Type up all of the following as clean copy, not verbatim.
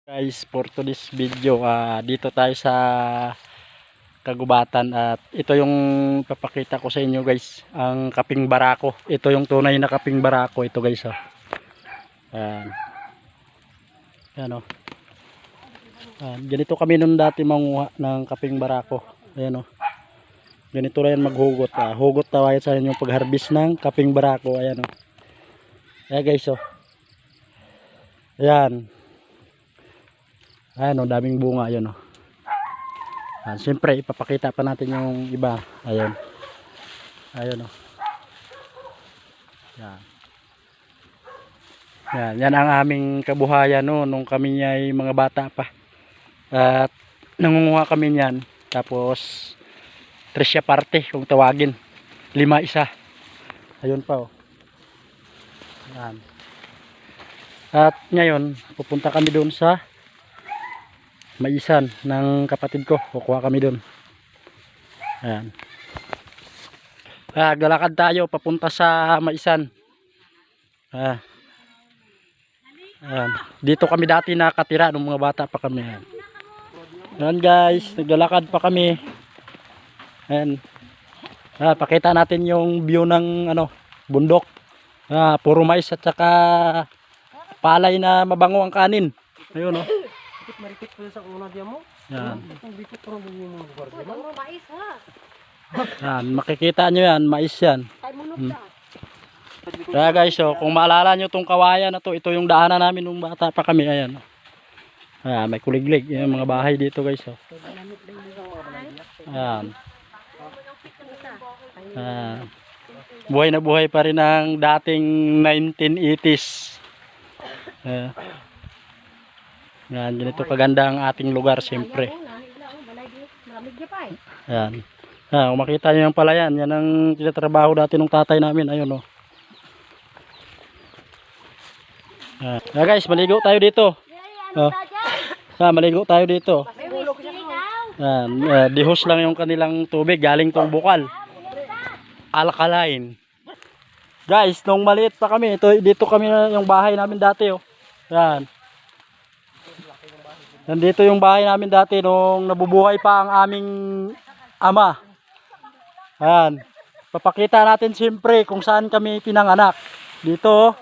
Guys, for today's video, dito tayo sa kagubatan at ito yung papakita ko sa inyo guys, ang kaping barako. Ito yung tunay na kaping barako ito guys. Ayan. Ayan o. Ganito kami nung dati manguha ng kaping barako. Ayan o. Ganito na yan maghugot. Hugot tawayan sa inyo pag-harvest ng kaping barako. Ayan o. Ayan guys o. Ayan. Ayan o, daming bunga yun o. Siyempre ipapakita pa natin yung iba. Ayun. Ayun o. Yan. Yan ang aming kabuhayan no, nung kami ay mga bata pa. At nangunguha kami niyan. Tapos tresya parte kung tawagin. 5 isa. Ayun pa o. Yan. At ngayon pupunta kami doon sa maisan ng kapatid ko. Kukuha kami dun. Ayan. Galakad tayo papunta sa maisan. Ayan. Dito kami dati nakatira nung mga bata pa kami. Ayan guys, naglalakad pa kami. Ayan. Pakita natin yung view ng bundok. Puro mais at saka palay na mabango ang kanin. Ayun o. Marikit pa sa una dia mo. Yan. Ang dikit pa ng mo lugar dia. Puro mais ha. Yan, makikita nyo yan, mais yan. Kay munok na. Kaya guys, kung maalala nyo tong kawayan na to, ito yung daanan namin nung bata pa kami. Ayan. May kuliglig, yung mga bahay dito guys. Ayan. Buhay na buhay pa rin ang dating 1980s. Yan, ganito kaganda ang ating lugar siyempre. Yan. Kung makita nyo yung palayan, yan ang tinatrabaho dati ng tatay namin. Ayun o. Guys, maligo tayo dito. Maligo tayo dito. Yan, dihos lang yung kanilang tubig, galing tong bukal. Alkaline. Guys, nung maliit pa kami, dito kami yung bahay namin dati oh. Yan. Nandito yung bahay namin dati nung nabubuhay pa ang aming ama. Ayan. Papakita natin siyempre kung saan kami pinanganak. Dito.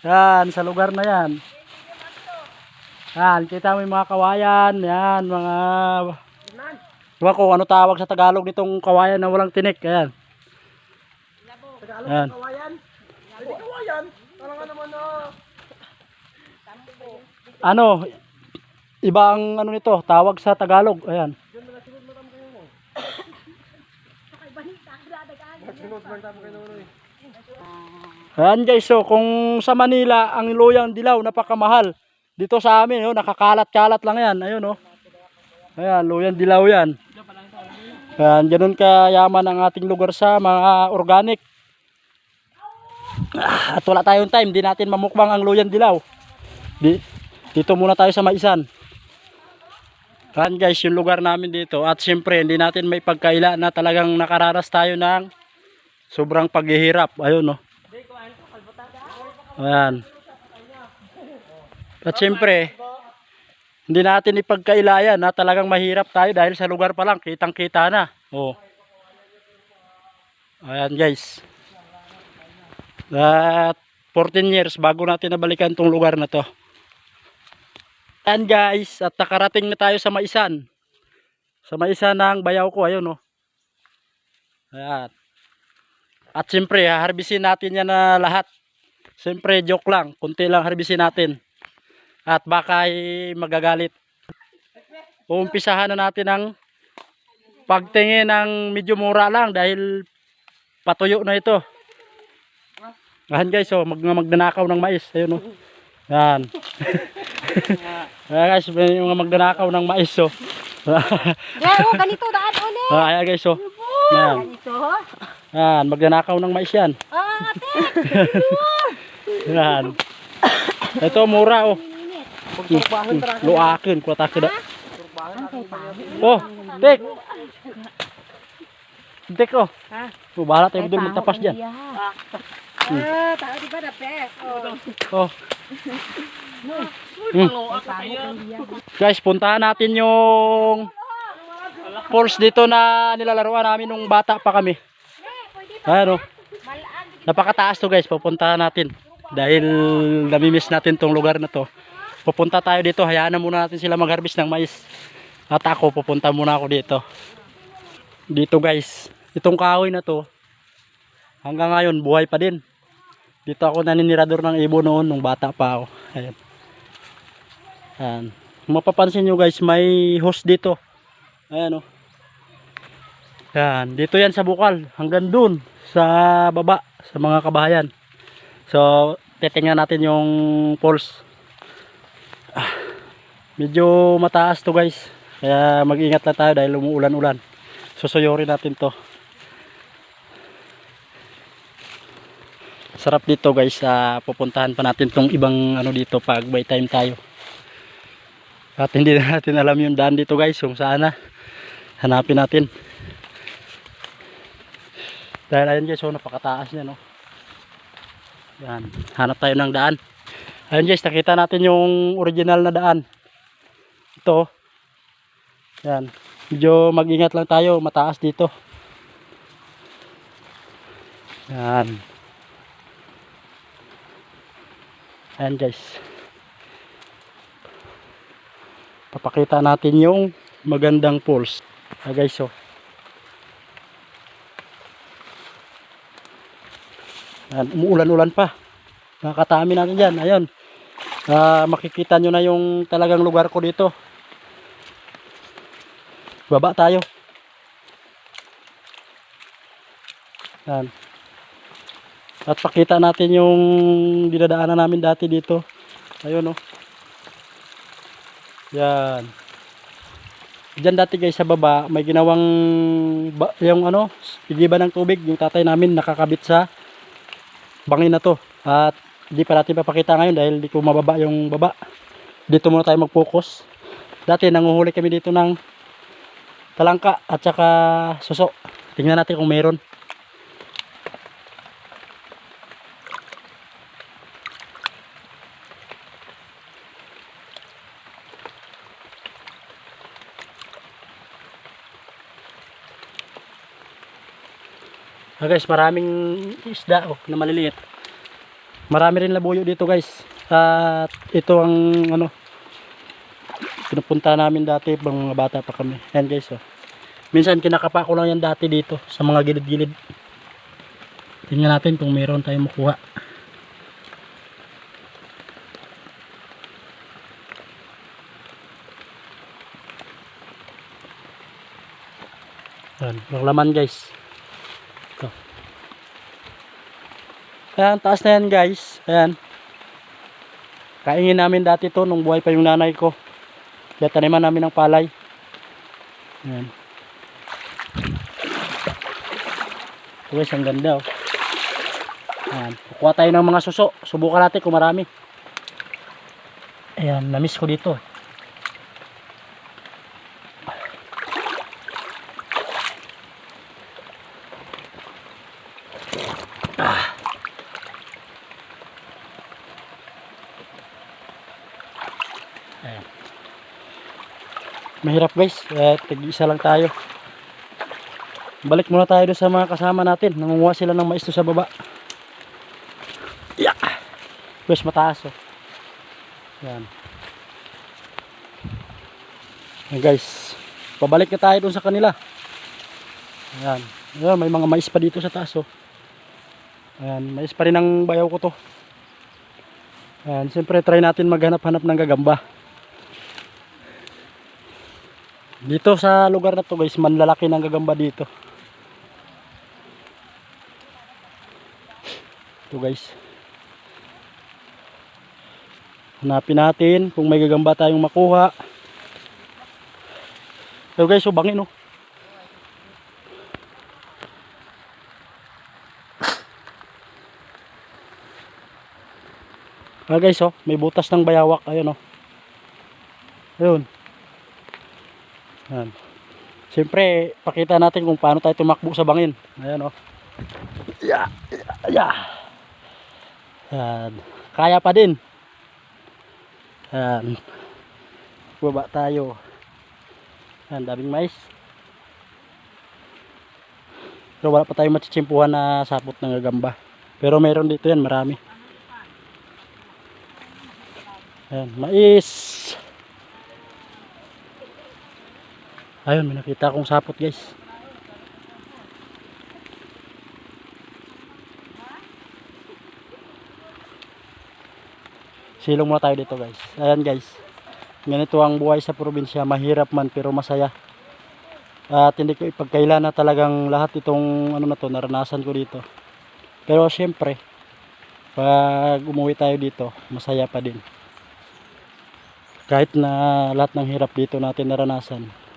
Yan, sa lugar na yan. Yan, kita mo yung mga kawayan. Yan, mga... Diba ko, ano tawag sa Tagalog nitong kawayan na walang tinik. Ayan. Tagalog kawayan. Ay, kawayan. Parang naman ano, ibang ano nito, tawag sa Tagalog. Ayan. Ayan guys, so kung sa Manila ang luyang dilaw napakamahal. Dito sa amin, nakakalat-kalat lang yan. Ayun oh. Ayan, luyang dilaw yan. Ayan, ganun kayaman ang ating lugar sa mga organic. At wala tayong time, di natin mamukbang ang luyang dilaw. Dito muna tayo sa maisan. Ayan guys, yung lugar namin dito. At siyempre, hindi natin may pagkaila na talagang nakararas tayo ng sobrang paghihirap. Ayun no. Ayan. At siyempre, hindi natin ipagkailayan na talagang mahirap tayo dahil sa lugar pa lang, kitang kita na. Oh. Ayan guys. At 14 years bago natin nabalikan tong lugar na to. Ayan guys, at nakarating na tayo sa maisan. Sa maisan ng bayaw ko, ayun oh. Ayan. At siyempre, harbisin natin yan na lahat. Siyempre, joke lang, kunti lang harbisin natin. At baka ay magagalit. Uumpisahan na natin ang pagtingin ng medyo mura lang dahil patuyo na ito. Ayan guys, oh, magnanakaw ng mais, ayun oh. Ayan. Ayan guys, may mga magnanakaw ng mais oh. Ganito daan ulit. Ayan guys oh. Ayan. Ayan, magnanakaw ng mais yan. Ayan. Ito mura oh. Luakin, kuwatakin na. Oh, tek. Tek oh. Bahala tayo doon magtapas dyan. Tao di ba na pes? Oh. Guys, puntahan natin yung falls dito na nilalaruan namin nung bata pa kami. Ayan o. Napakataas to guys, pupuntahan natin. Dahil namimiss natin tong lugar na to. Pupunta tayo dito, hayaan na muna natin sila mag-harvest ng mais. At ako, pupunta muna ako dito. Dito guys, itong kahoy na to, hanggang ngayon, buhay pa din. Dito ako naninirador ng ibon noon, nung bata pa ako. Ayan. Ayan. Mapapansin nyo guys, may hose dito. Ayan o. Ayan. Dito yan sa bukal. Hanggang dun sa baba. Sa mga kabahayan. So, titingnan natin yung falls. Medyo mataas to guys. Kaya mag-ingat lang tayo dahil umuulan-ulan. Susuyorin natin to. Sarap dito guys. Pupuntahan pa natin tong ibang ano dito pag by time tayo. At hindi na natin alam yung daan dito guys, kung saan na. Hanapin natin. Dahil ayun guys, so napakataas niya no. Yan, hanap tayo ng daan. Ayun guys, nakita natin yung original na daan. Ito. Yan, medyo mag-ingat lang tayo, mataas dito. Yan. Ayan guys. Papakita natin yung magandang falls. Guys, so. Ayan, umuulan-ulan pa. Nakakatami natin dyan. Ayun. Makikita nyo na yung talagang lugar ko dito. Baba tayo. Ayan. At pakita natin yung dinadaanan namin dati dito. Ayun, oh. Yan. Diyan dati guys sa baba may ginawang yung ano, igiba ng tubig. Yung tatay namin nakakabit sa bangin na to. At hindi pa natin papakita ngayon dahil di ko mababa yung baba. Dito muna tayo mag-focus. Dati nanguhuli kami dito ng talangka at saka suso. Tingnan natin kung meron. Guys, maraming isda na maliliit. Marami rin labuyo dito guys. At ito ang ano pinupunta namin dati pang mga bata pa kami. Ayan guys, oh. Minsan kinakapa ko lang yan dati dito sa mga gilid-gilid. Tingnan natin kung meron tayong makuha. Ayan, yung laman guys. Ito. Ayan, taas na yan guys. Ayan. Kaingin namin dati to nung buhay pa yung nanay ko. Kaya taniman namin ng palay. Ayan. Ito guys, ang ganda oh. Ayan. Kukuha tayo ng mga suso. Subukan natin kung marami. Ayan, namiss ko dito. Ayan. Mahirap guys, tig-isa lang tayo. Balik muna tayo doon sa mga kasama natin. Nangunguha sila ng mais sa baba. Yeah. Guys, mataas oh. Ayan. Ayan guys, pabalik na tayo doon sa kanila. Ayan. Ayan, may mga mais pa dito sa taas oh. Ayan, mais pa rin ang bayaw ko to. Ayan, siyempre try natin maghanap-hanap ng gagamba. Dito sa lugar na to guys, manlalaki ng gagamba dito. Ito guys. Hanapin natin kung may gagamba tayong makuha. Ito guys, so bangin oh. Guys oh, may butas ng bayawak. Ayun oh. Ayun. Ayan. Siyempre, pakita natin kung paano tayo tumakbo sa bangin. Ayan o. Yeah. Yeah. Ayan. Kaya pa din. Yan. Baba tayo. Yan, daming mais. Pero wala pa tayong matsitsimpuhan na sapot ng gagamba. Pero meron dito yan, marami. Yan, mais. Ayun, may nakita akong sapot guys. Silong muna tayo dito guys. Ayan guys. Ganito ang buhay sa probinsya. Mahirap man pero masaya. At hindi ko ipagkaila na talagang lahat itong ano na to, naranasan ko dito. Pero syempre, pag umuwi tayo dito, masaya pa din. Kahit na lahat ng hirap dito natin naranasan.